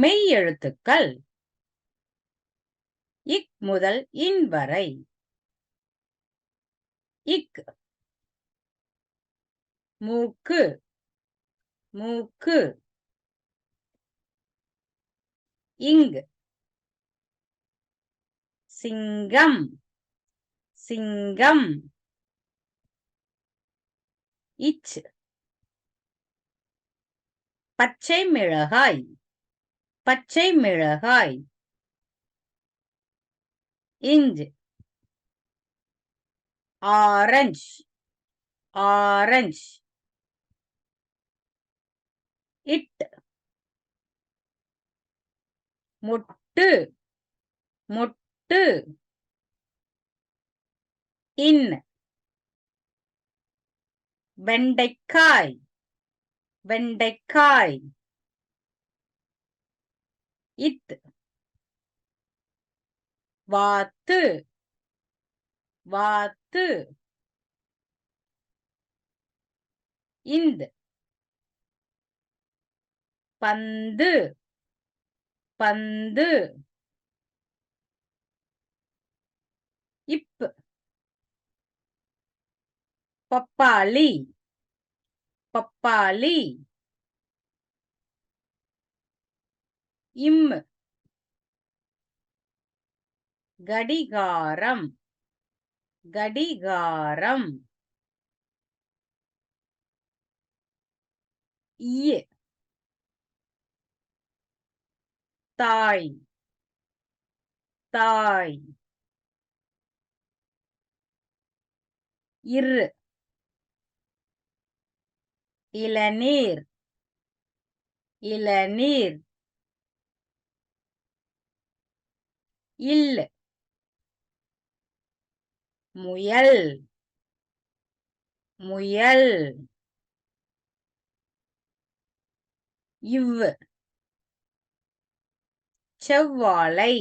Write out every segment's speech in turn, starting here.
மெய் எழுத்துக்கள் இக் முதல் இன் வரை. இக் மூக்கு மூக்கு. இங் சிங்கம் சிங்கம். இச் பச்சை மிளகாய் பச்சை மிளகாய். Inch orange orange. இட் முட்டு முட்டு. இன் வெண்டைக்காய் வெண்டைக்காய். இத் வாத்து வாத்து. இந்த் பந்து பந்து. இப் பப்பாளி பப்பாளி. இம் கடிகாரம் கடிகாரம். இ தாய் தாய். இர் இளநீர் இளநீர். இல் முயல் முயல். இவ் செவ்வாழை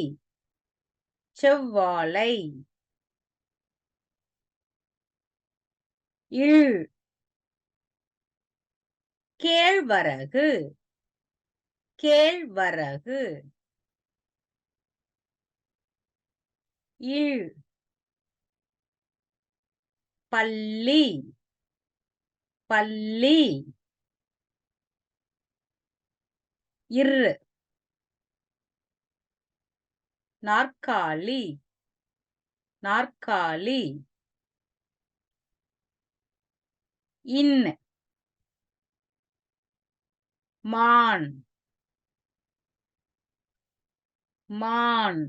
செவ்வாழை. இழ் கேழ்வரகு கேழ்வரகு. இழ் பள்ளி பள்ளி. இர் நாற்காலி நாற்காலி. இன் மான் மான்.